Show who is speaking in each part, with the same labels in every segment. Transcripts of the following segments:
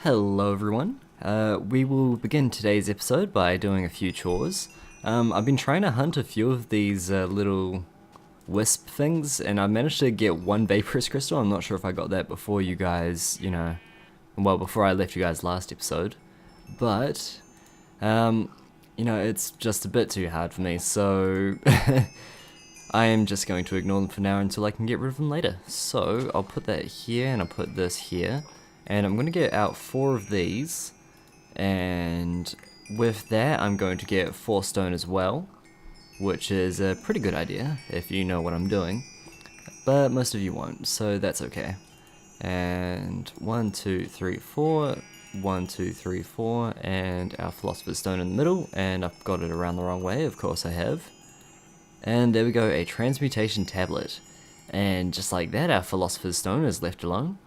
Speaker 1: Hello everyone. We will begin today's episode by doing a few chores. I've been trying to hunt a few of these little wisp things, and I managed to get one vaporous crystal. I'm not sure if I got that before you guys, before I left you guys last episode. But, it's just a bit too hard for me, so I am just going to ignore them for now until I can get rid of them later. So, I'll put that here, and I'll put this here. And I'm going to get out 4 of these, and with that I'm going to get 4 stone as well, which is a pretty good idea if you know what I'm doing, but most of you won't, so that's okay. And 1, 2, 3, 4, 1, 2, 3, 4, and our philosopher's stone in the middle, and I've got it around the wrong way, of course I have. And there we go, a transmutation tablet, and just like that our philosopher's stone is left alone.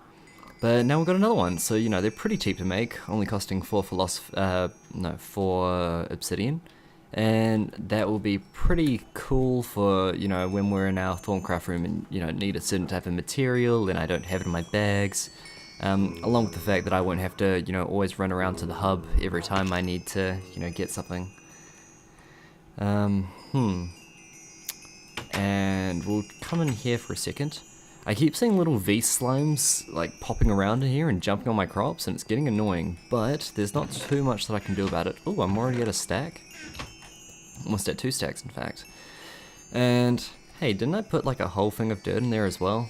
Speaker 1: But now we've got another one, so they're pretty cheap to make, only costing 4 obsidian, and that will be pretty cool for when we're in our Thaumcraft room and need a certain type of material and I don't have it in my bags, along with the fact that I won't have to always run around to the hub every time I need to get something. And we'll come in here for a second. I keep seeing little V slimes like popping around in here and jumping on my crops, and it's getting annoying, but there's not too much that I can do about it. Oh, I'm already at a stack. Almost at 2 stacks in fact. And hey, didn't I put like a whole thing of dirt in there as well?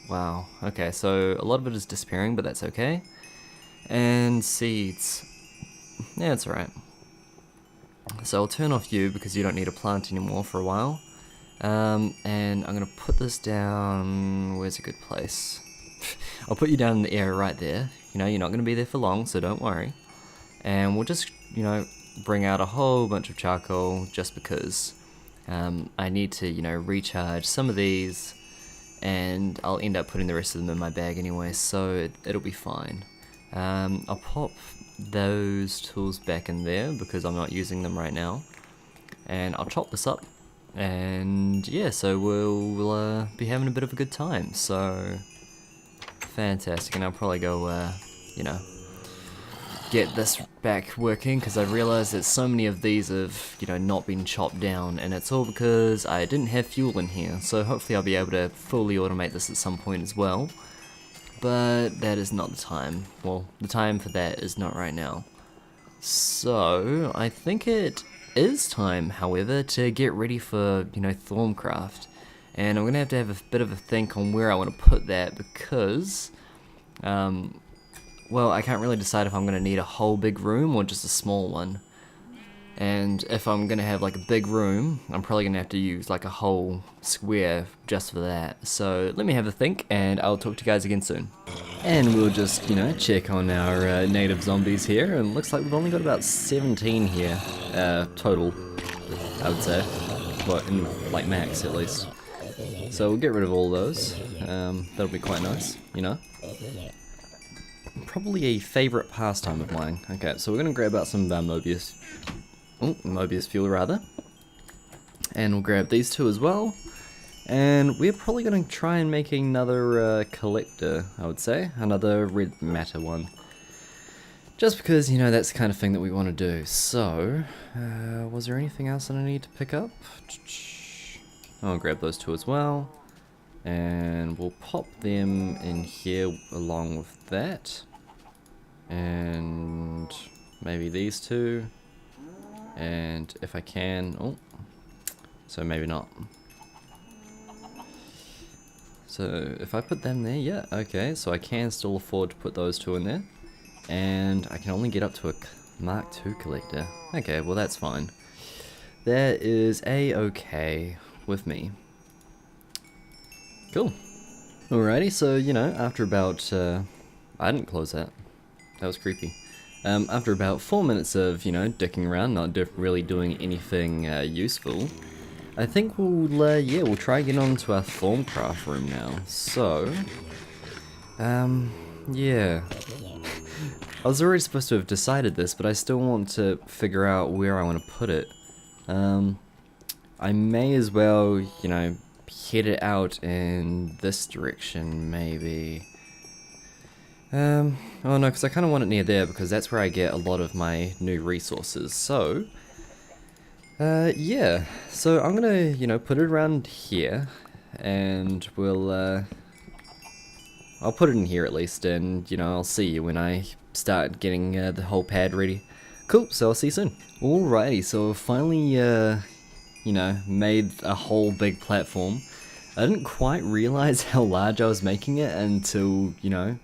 Speaker 1: Wow, okay, so a lot of it is disappearing, but that's okay. And seeds. Yeah, it's alright. So I'll turn off you because you don't need a plant anymore for a while. And I'm gonna put this down. Where's a good place? I'll put you down in the area right there. You're not gonna be there for long, so don't worry. And we'll just, bring out a whole bunch of charcoal just because I need to, recharge some of these, and I'll end up putting the rest of them in my bag anyway, so it'll be fine. I'll pop those tools back in there because I'm not using them right now, and I'll chop this up. And yeah, so we'll be having a bit of a good time, so fantastic. And I'll probably go, get this back working, because I realized that so many of these have, not been chopped down, and it's all because I didn't have fuel in here, so hopefully I'll be able to fully automate this at some point as well, but that is not the time. Well, the time for that is not right now. So, I think it is time, however, to get ready for, Thaumcraft. And I'm going to have a bit of a think on where I want to put that because, well, I can't really decide if I'm going to need a whole big room or just a small one. And if I'm going to have like a big room, I'm probably going to have to use like a whole square just for that. So let me have a think, and I'll talk to you guys again soon. And we'll just, check on our native zombies here, and looks like we've only got about 17 here, total, I would say. Well, in, like, max, at least. So we'll get rid of all those. That'll be quite nice, Probably a favourite pastime of mine. Okay, so we're going to grab out some of our Mobius fuel, rather. And we'll grab these 2 as well. And we're probably going to try and make another collector, I would say. Another red matter one. Just because, that's the kind of thing that we want to do. So, was there anything else that I need to pick up? I'll grab those 2 as well. And we'll pop them in here along with that. And maybe these 2. And if I can... oh, so maybe not. So if I put them there, yeah, okay, so I can still afford to put those 2 in there. And I can only get up to a Mark II collector. Okay, well that's fine. That is a-okay with me. Cool. Alrighty, so, after about, I didn't close that. That was creepy. After about 4 minutes of, dicking around, not really doing anything useful, I think we'll try getting on to our Thaumcraft room now. So, yeah. I was already supposed to have decided this, but I still want to figure out where I want to put it. I may as well, head it out in this direction, maybe. Oh no, because I kind of want it near there because that's where I get a lot of my new resources. So, yeah. So I'm gonna, you know, put it around here, and I'll put it in here at least, and you know, I'll see you when I start getting the whole pad ready. Cool. So I'll see you soon. Alrighty. So I've finally, you know, made a whole big platform. I didn't quite realize how large I was making it until, you know,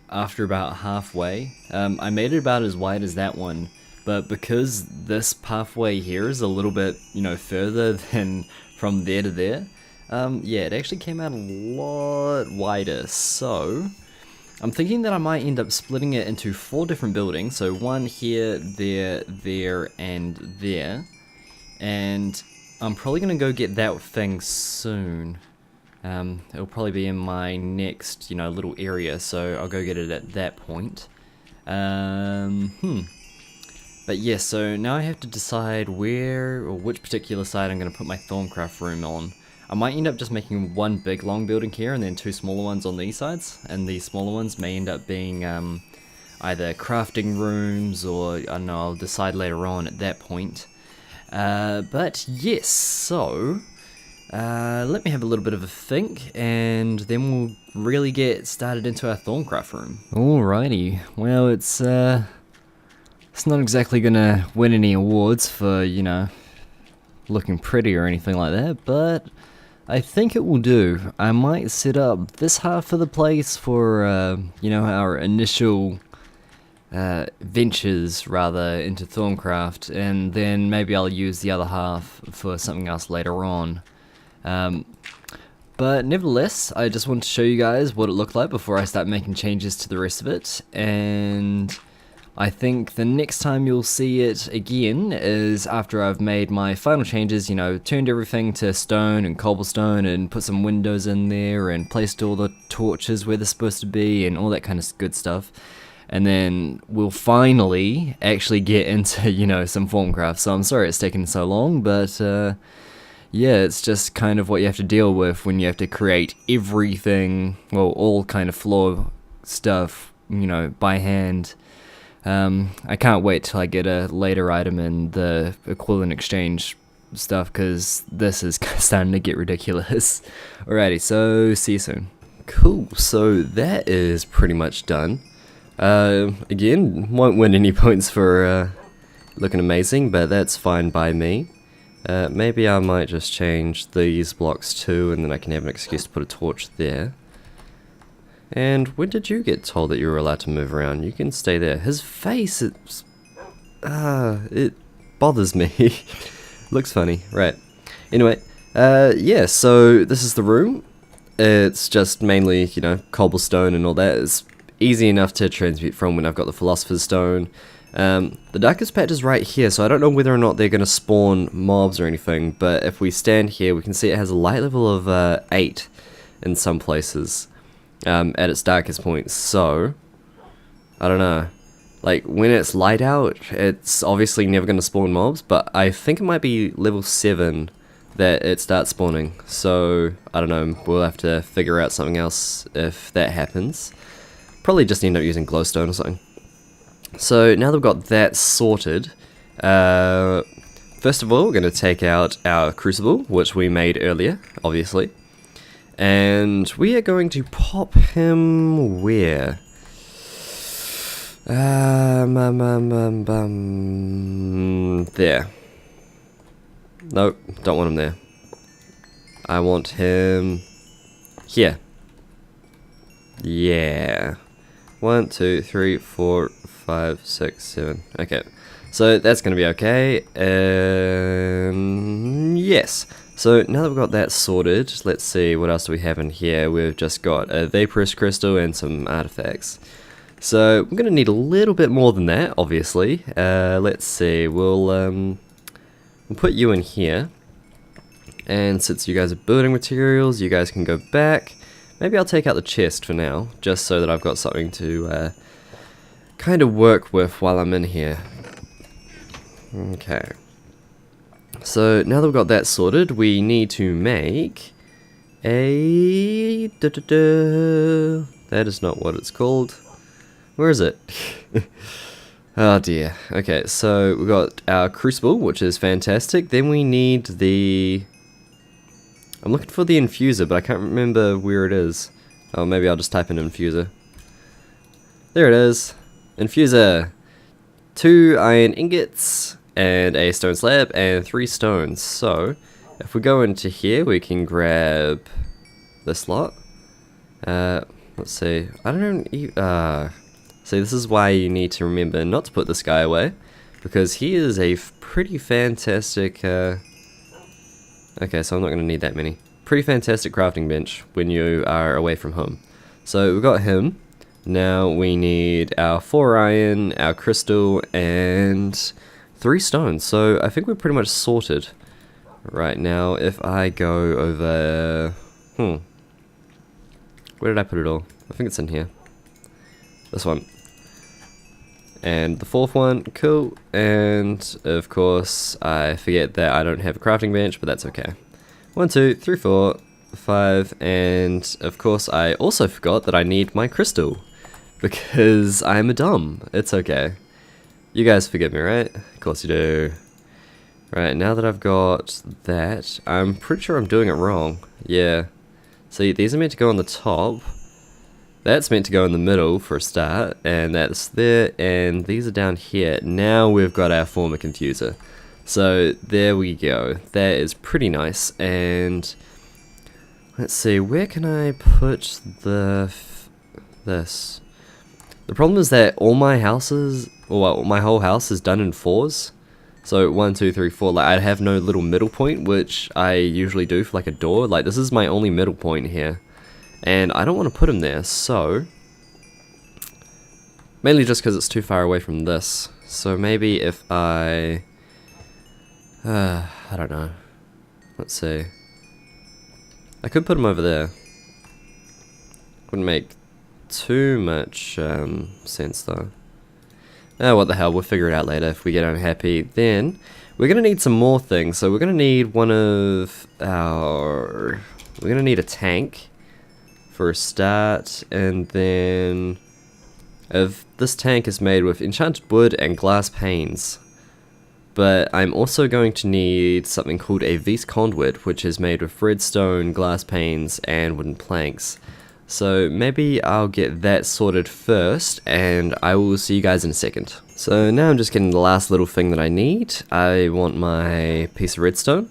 Speaker 1: after about halfway. I made it about as wide as that one, but because this pathway here is a little bit, you know, further than from there to there, yeah, it actually came out a lot wider. So I'm thinking that I might end up splitting it into 4 different buildings. So one here, there, and there. And I'm probably gonna go get that thing soon. It'll probably be in my next, you know, little area, so I'll go get it at that point. But yeah, so now I have to decide where or which particular side I'm going to put my Thaumcraft room on. I might end up just making one big long building here and then 2 smaller ones on these sides, and the smaller ones may end up being either crafting rooms or, I don't know, I'll decide later on at that point. But yes, so let me have a little bit of a think, and then we'll really get started into our Thaumcraft room. Alrighty, well it's not exactly gonna win any awards for, you know, looking pretty or anything like that, but I think it will do. I might set up this half of the place for, you know, our initial ventures rather into Thaumcraft, and then maybe I'll use the other half for something else later on. But nevertheless, I just want to show you guys what it looked like before I start making changes to the rest of it, and I think the next time you'll see it again is after I've made my final changes, you know, turned everything to stone and cobblestone and put some windows in there and placed all the torches where they're supposed to be and all that kind of good stuff. And then we'll finally actually get into, you know, some Thaumcraft. So I'm sorry it's taken so long, but yeah, it's just kind of what you have to deal with when you have to create everything, well, all kind of floor stuff, you know, by hand. I can't wait till I get a later item in the equivalent exchange stuff, because this is starting to get ridiculous. Alrighty, so see you soon. Cool, so that is pretty much done. Again, won't win any points for looking amazing, but that's fine by me. Maybe I might just change these blocks too, and then I can have an excuse to put a torch there. And when did you get told that you were allowed to move around? You can stay there. His face, it bothers me. Looks funny, right. Anyway, yeah, so this is the room. It's just mainly, you know, cobblestone and all that. It's easy enough to transmute from when I've got the Philosopher's Stone. The darkest patch is right here, so I don't know whether or not they're going to spawn mobs or anything, but if we stand here, we can see it has a light level of 8 in some places. At its darkest point, so I don't know, like when it's light out it's obviously never going to spawn mobs, but I think it might be level 7 that it starts spawning, so I don't know, we'll have to figure out something else if that happens. Probably just end up using glowstone or something. So now that we've got that sorted, first of all we're going to take out our crucible, which we made earlier, obviously. And we are going to pop him where? There. Nope, don't want him there. I want him here. Yeah. 1, 2, 3, 4, 5, 6, 7. Okay. So that's going to be okay. Yes. So now that we've got that sorted, let's see what else do we have in here. We've just got a vaporous crystal and some artifacts. So we're going to need a little bit more than that, obviously. Let's see, we'll put you in here. And since you guys are building materials, you guys can go back. Maybe I'll take out the chest for now, just so that I've got something to kind of work with while I'm in here. Okay. So now that we've got that sorted, we need to make a... That is not what it's called. Where is it? Oh dear. Okay, so we got our crucible, which is fantastic. Then we need the... I'm looking for the infuser, but I can't remember where it is. Oh, maybe I'll just type in infuser. There it is. Infuser. 2 iron ingots, and a stone slab, and 3 stones. So, if we go into here, we can grab this lot. Let's see. I don't know. See, this is why you need to remember not to put this guy away, because he is a pretty fantastic. Okay, so I'm not going to need that many. Pretty fantastic crafting bench when you are away from home. So we've got him. Now we need our 4 iron, our crystal, and 3 stones. So I think we're pretty much sorted right now. If I go over... Where did I put it all? I think it's in here. This one. And the 4th one, cool. And of course, I forget that I don't have a crafting bench, but that's okay. 1, 2, 3, 4, 5, and of course I also forgot that I need my crystal. Because I'm a dumb. It's okay. You guys forgive me, right? Of course you do. Right, now that I've got that, I'm pretty sure I'm doing it wrong. Yeah. See, these are meant to go on the top. That's meant to go in the middle for a start, and that's there, and these are down here. Now we've got our formic infuser. So there we go. That is pretty nice. And let's see, where can I put this? The problem is that all my houses, well, my whole house is done in 4s. So 1, 2, 3, 4. Like I'd have no little middle point, which I usually do for like a door. Like this is my only middle point here. And I don't want to put him there, so... Mainly just because it's too far away from this. So maybe if I don't know. Let's see. I could put him over there. Wouldn't make too much sense though. Oh, what the hell, we'll figure it out later if we get unhappy. Then, we're going to need some more things. So we're going to need one of our... We're going to need a tank for a start, and then if this tank is made with enchanted wood and glass panes, but I'm also going to need something called a vis conduit, which is made with redstone, glass panes, and wooden planks. So maybe I'll get that sorted first, and I will see you guys in a second. So now I'm just getting the last little thing that I need. I want my piece of redstone.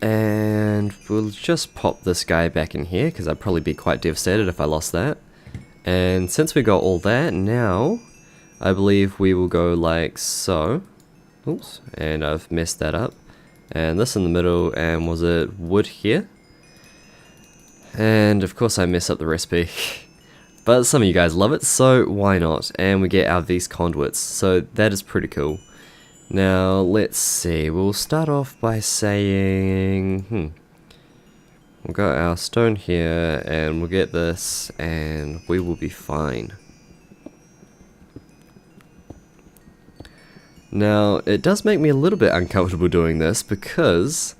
Speaker 1: And we'll just pop this guy back in here, because I'd probably be quite devastated if I lost that. And since we got all that, now I believe we will go like so. Oops, and I've messed that up. And this in the middle, and was it wood here? And of course I mess up the recipe. But some of you guys love it, so why not? And we get our these conduits, so that is pretty cool. Now, let's see, we'll start off by saying, we'll got our stone here, and we'll get this, and we will be fine. Now, it does make me a little bit uncomfortable doing this, because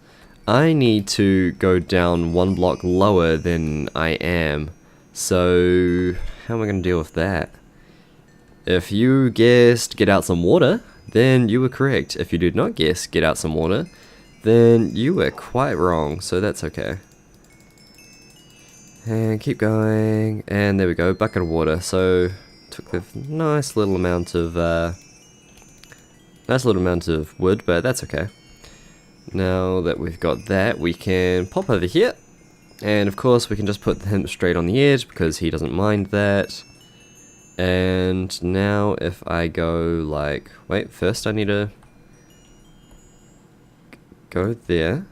Speaker 1: I need to go down 1 block lower than I am. So, how am I going to deal with that? If you guessed get out some water, then you were correct. If you did not guess get out some water, then you were quite wrong, so that's okay. And keep going, and there we go, bucket of water. So, took the nice little amount of wood, but that's okay. Now that we've got that, we can pop over here, and of course we can just put him straight on the edge because he doesn't mind that. And now if I go like, wait, first I need to go there.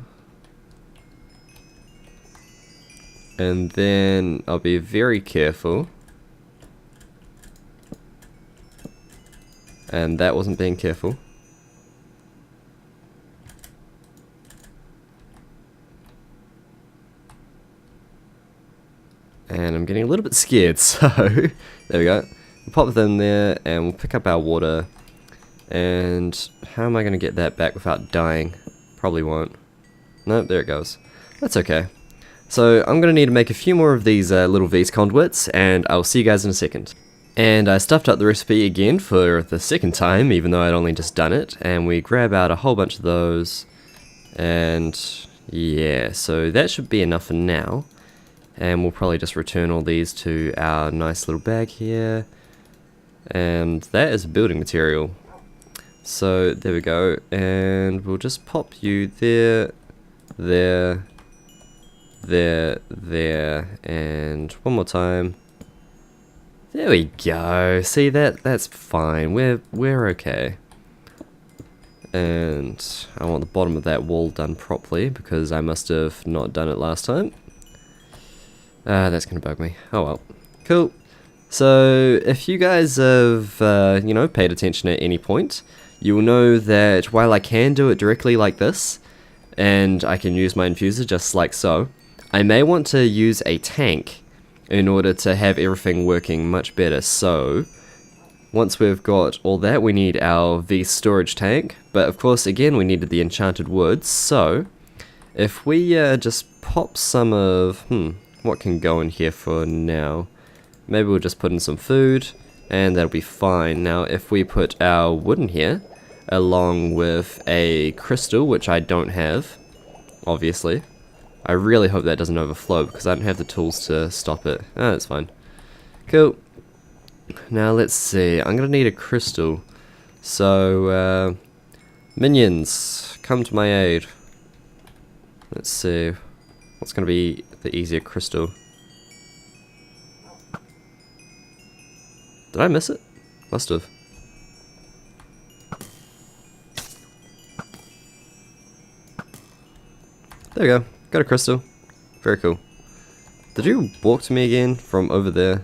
Speaker 1: And then I'll be very careful. And that wasn't being careful. And I'm getting a little bit scared, so there we go. We'll pop it in there and we'll pick up our water. And how am I going to get that back without dying? Probably won't. Nope, there it goes. That's okay. So I'm going to need to make a few more of these little V's conduits, and I'll see you guys in a second. And I stuffed up the recipe again for the second time, even though I'd only just done it. And we grab out a whole bunch of those. And yeah, so that should be enough for now. And we'll probably just return all these to our nice little bag here. And that is building material. So there we go. And we'll just pop you there, there, there, there, and one more time. There we go. See, that's fine. We're okay. And I want the bottom of that wall done properly because I must have not done it last time. That's gonna bug me. Oh well. Cool. So if you guys have you know, paid attention at any point, you will know that while I can do it directly like this, and I can use my infuser just like so, I may want to use a tank in order to have everything working much better. So once we've got all that, we need our V storage tank, but of course again we needed the enchanted wood. So if we just pop some of what can go in here for now, maybe we'll just put in some food and that'll be fine. Now if we put our wood in here along with a crystal, which I don't have obviously, I really hope that doesn't overflow because I don't have the tools to stop it. Ah, that's fine. Cool. Now let's see. I'm going to need a crystal. So, minions, come to my aid. Let's see. What's going to be the easier crystal? Did I miss it? Must have. There we go. Got a crystal. Very cool. Did you walk to me again from over there?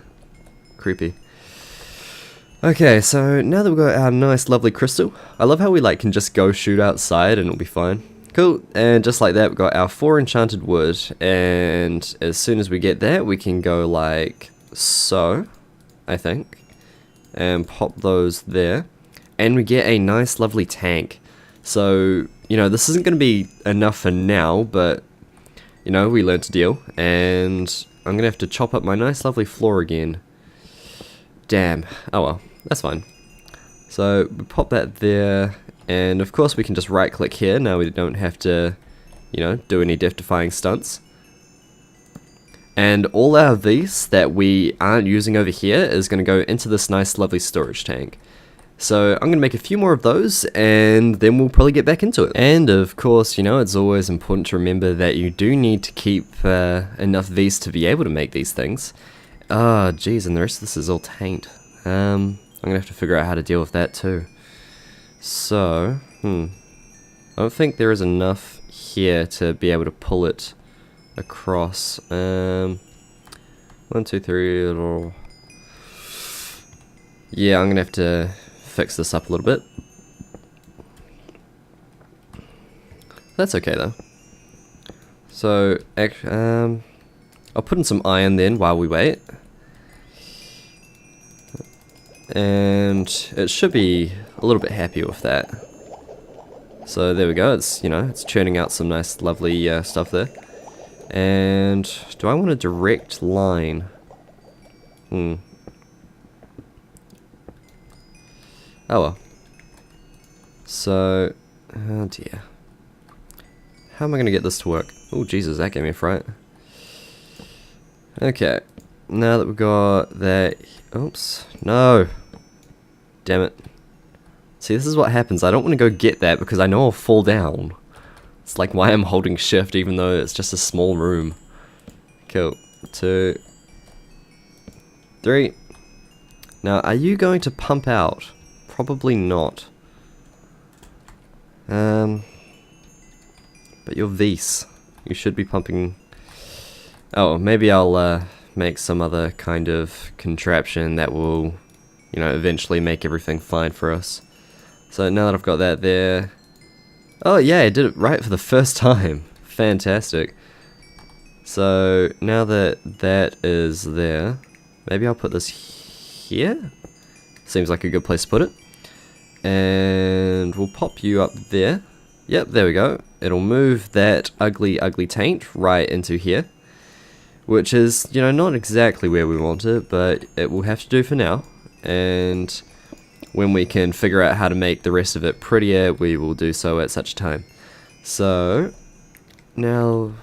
Speaker 1: Creepy. Okay, so now that we've got our nice lovely crystal, I love how we can just go shoot outside and it'll be fine. Cool, and just like that we've got our 4 enchanted wood, and as soon as we get that we can go like so, I think, and pop those there, and we get a nice lovely tank. So, you know, this isn't going to be enough for now, but, you know, we learned to deal, and I'm going to have to chop up my nice lovely floor again. Damn. Oh well, that's fine. So, we pop that there, and of course we can just right click here, now we don't have to, you know, do any death defying stunts. And all our these that we aren't using over here is going to go into this nice lovely storage tank. So I'm going to make a few more of those and then we'll probably get back into it. And of course, you know, it's always important to remember that you do need to keep enough V's to be able to make these things. Ah, geez, and the rest of this is all taint. I'm going to have to figure out how to deal with that too. So, I don't think there is enough here to be able to pull it across. 1, 2, 3, little... Yeah, I'm going to have to fix this up a little bit. That's okay though. So, I'll put in some iron then while we wait. And it should be a little bit happier with that. So there we go, it's, you know, it's churning out some nice lovely stuff there. And do I want a direct line? Oh well. So, oh dear. How am I going to get this to work? Oh Jesus, that gave me a fright. Okay, now that we've got that... Oops, no! Damn it. See, this is what happens. I don't want to go get that because I know I'll fall down. It's like why I'm holding shift even though it's just a small room. Cool. 2, 3. Now, are you going to pump out? Probably not. But you're Vs. You should be pumping... Oh, maybe I'll make some other kind of contraption that will, you know, eventually make everything fine for us. So now that I've got that there... Oh yeah, I did it right for the first time. Fantastic. So now that that is there, maybe I'll put this here? Seems like a good place to put it. And we'll pop you up there. Yep, there we go. It'll move that ugly, ugly taint right into here. Which is, you know, not exactly where we want it, but it will have to do for now. and when we can figure out how to make the rest of it prettier, we will do so at such a time. So now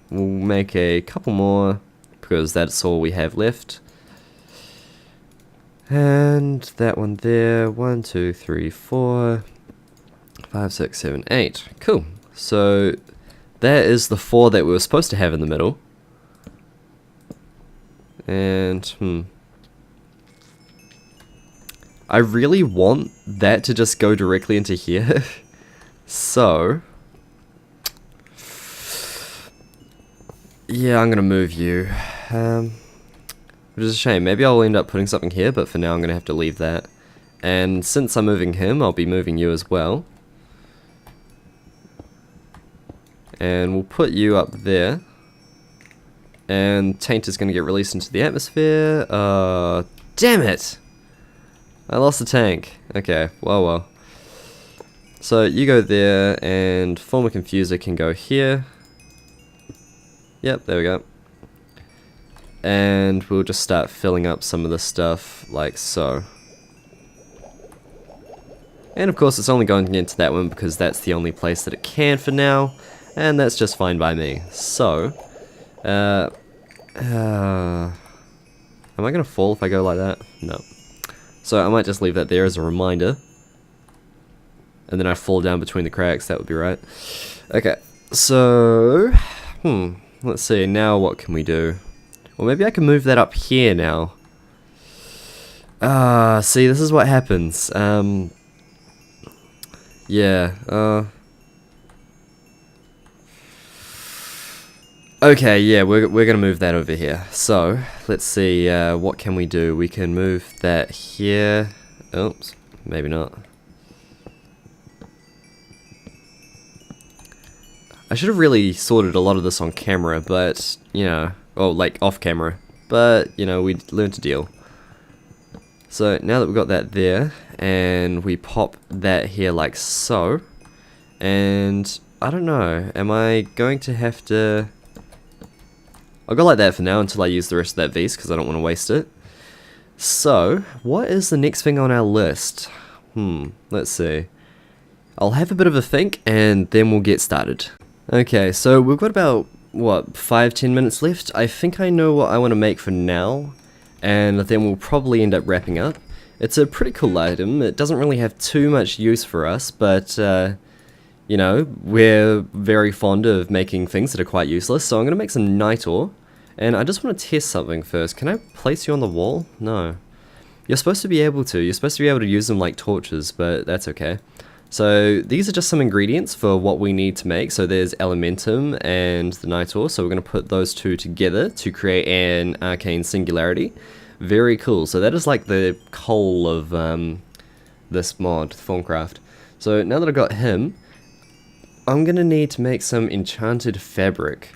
Speaker 1: we'll make a couple more because that's all we have left. And that one there, 1, 2, 3, 4, 5, 6, 7, 8. Cool. So that is the 4 that we were supposed to have in the middle. And I really want that to just go directly into here. So yeah, I'm gonna move you. Which is a shame. Maybe I'll end up putting something here, but for now I'm gonna have to leave that. And since I'm moving him, I'll be moving you as well. And we'll put you up there. And Taint is gonna get released into the atmosphere. Damn it! I lost the tank. Okay, well. So you go there, and Former Confuser can go here. Yep, there we go. And we'll just start filling up some of this stuff like so. And of course it's only going into that one because that's the only place that it can for now, and that's just fine by me. So, am I gonna fall if I go like that? No. So I might just leave that there as a reminder. And then I fall down between the cracks, that would be right. Okay, so, let's see, now what can we do? Well, maybe I can move that up here now. See, this is what happens. Yeah, okay, yeah, we're gonna move that over here. So, let's see, what can we do? We can move that here. Oops, maybe not. I should have really sorted a lot of this on camera, but, you know, well, like off camera, but, you know, we learned to deal. So now that we've got that there, and we pop that here like so, and I don't know, am I going to have to... I'll go like that for now until I use the rest of that vise, because I don't want to waste it. So, what is the next thing on our list? Let's see. I'll have a bit of a think, and then we'll get started. Okay, so we've got about, what, 5-10 minutes left? I think I know what I want to make for now, and then we'll probably end up wrapping up. It's a pretty cool item. It doesn't really have too much use for us, but, you know, we're very fond of making things that are quite useless, so I'm going to make some night ore, and I just want to test something first. Can I place you on the wall? No. You're supposed to be able to. You're supposed to be able to use them like torches, but that's okay. So these are just some ingredients for what we need to make. So there's elementum and the night ore. So we're going to put those two together to create an arcane singularity. Very cool. So that is like the coal of this mod, Thaumcraft. So now that I've got him, I'm going to need to make some enchanted fabric.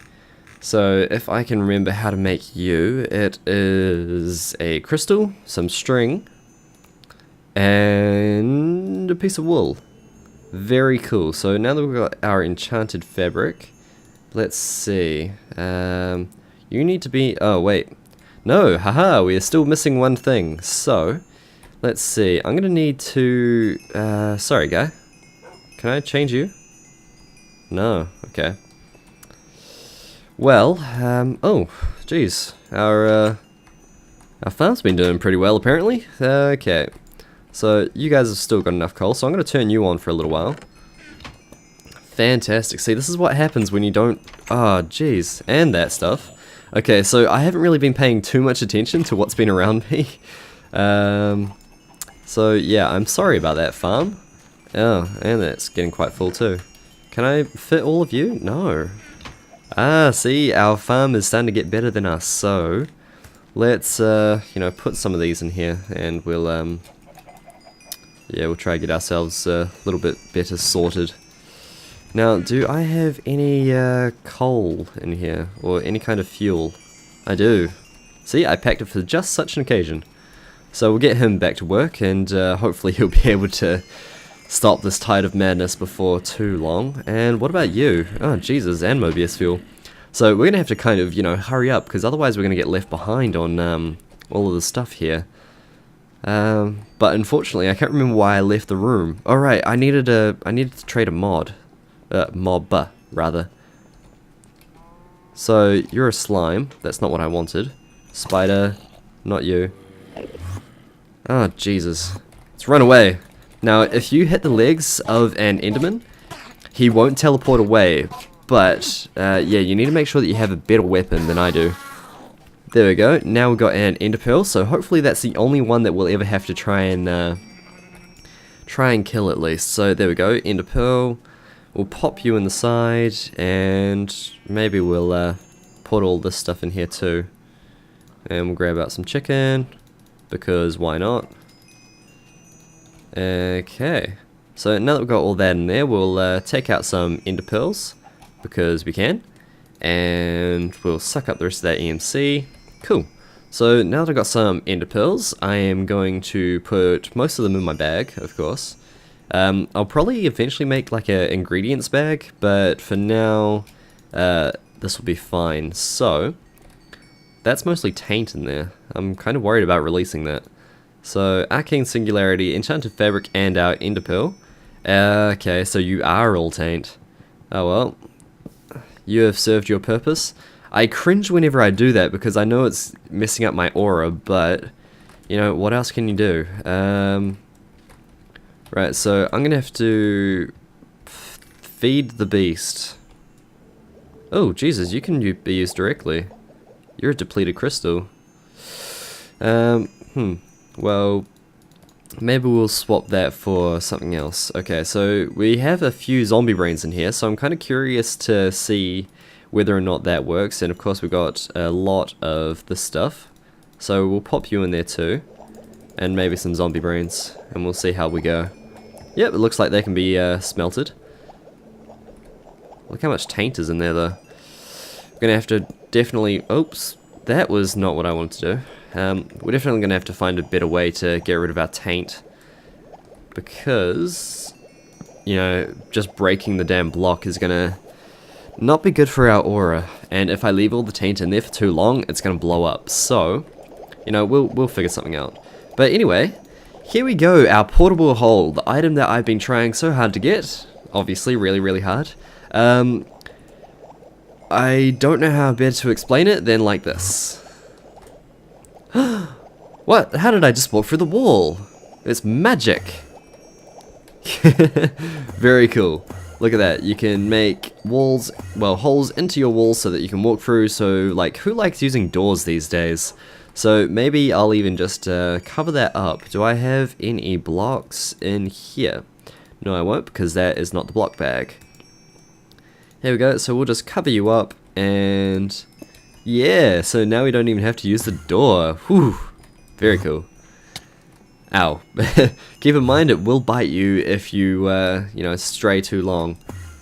Speaker 1: So if I can remember how to make you, it is a crystal, some string, and a piece of wool. Very cool. So now that we've got our enchanted fabric, let's see. You need to be... Oh, wait. No, haha, we are still missing one thing. So, let's see. I'm going to need to... sorry, guy. Can I change you? No. Okay. Well, oh, geez. Our farm's been doing pretty well, apparently. Okay. So, you guys have still got enough coal, so I'm going to turn you on for a little while. Fantastic. See, this is what happens when you don't... Oh, jeez. And that stuff. Okay, so I haven't really been paying too much attention to what's been around me. So, yeah, I'm sorry about that, farm. Oh, and that's getting quite full too. Can I fit all of you? No. Ah, see, our farm is starting to get better than us, so... Let's, you know, put some of these in here, and we'll, yeah, we'll try to get ourselves a little bit better sorted. Now, do I have any coal in here, or any kind of fuel? I do. See, I packed it for just such an occasion. So we'll get him back to work, and hopefully he'll be able to stop this tide of madness before too long. And what about you? Oh, Jesus, and Mobius fuel. So we're going to have to kind of, you know, hurry up, because otherwise we're going to get left behind on all of the stuff here. But unfortunately, I can't remember why I left the room. All right, I needed to trade a mob, rather. So you're a slime. That's not what I wanted. Spider, not you. Oh Jesus! Let's run away. Now, if you hit the legs of an Enderman, he won't teleport away. But yeah, you need to make sure that you have a better weapon than I do. There we go. Now we've got an ender pearl, so hopefully that's the only one that we'll ever have to try and kill at least. So there we go, ender pearl. We'll pop you in the side, and maybe we'll put all this stuff in here too. And we'll grab out some chicken, because why not? Okay. So now that we've got all that in there, we'll take out some ender pearls, because we can. And we'll suck up the rest of that EMC. Cool. So now that I've got some ender pearls, I am going to put most of them in my bag, of course. I'll probably eventually make like an ingredients bag, but for now, this will be fine. So, that's mostly taint in there. I'm kind of worried about releasing that. So, arcane singularity, enchanted fabric, and our ender pearl. Okay, so you are all taint. Oh well. You have served your purpose. I cringe whenever I do that because I know it's messing up my aura, but you know, what else can you do? Right, so I'm gonna have to feed the beast. Oh, Jesus, you can be used directly. You're a depleted crystal. Well, maybe we'll swap that for something else. Okay, so we have a few zombie brains in here, so I'm kind of curious to see whether or not that works. And of course we've got a lot of this stuff, so we'll pop you in there too, and maybe some zombie brains, and we'll see how we go. Yep, it looks like they can be smelted. Look how much taint is in there though. We're gonna have to definitely, oops, that was not what I wanted to do. We're definitely gonna have to find a better way to get rid of our taint, because you know, just breaking the damn block is gonna not be good for our aura, and if I leave all the taint in there for too long, it's gonna blow up. So, you know, we'll figure something out. But anyway, here we go, our portable hole, the item that I've been trying so hard to get. Obviously, really hard. I don't know how better to explain it than like this. What? How did I just walk through the wall? It's magic. Very cool. Look at that. You can make walls, well, holes into your walls so that you can walk through. So, like, who likes using doors these days? So maybe I'll even just cover that up. Do I have any blocks in here? No, I won't, because that is not the block bag. There we go. So we'll just cover you up, and yeah. So now we don't even have to use the door. Whew. Very cool. Ow. Keep in mind it will bite you if you, you know, stray too long.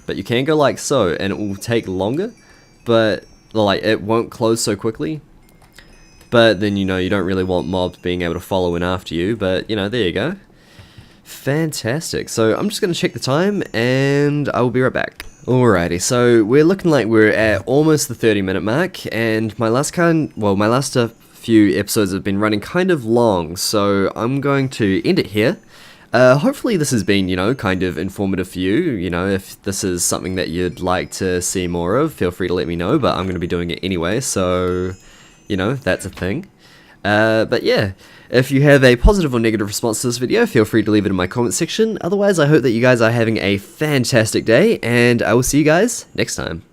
Speaker 1: But you can go like so, and it will take longer, but like it won't close so quickly. But then, you know, you don't really want mobs being able to follow in after you, but you know, there you go. Fantastic. So I'm just going to check the time, and I will be right back. Alrighty, so we're looking like we're at almost the 30-minute mark, and my last few episodes have been running kind of long, so I'm going to end it here. Hopefully this has been, you know, kind of informative for you. You know, if this is something that you'd like to see more of, feel free to let me know, but I'm going to be doing it anyway, so, you know, that's a thing. But yeah, if you have a positive or negative response to this video, feel free to leave it in my comment section. Otherwise, I hope that you guys are having a fantastic day, and I will see you guys next time.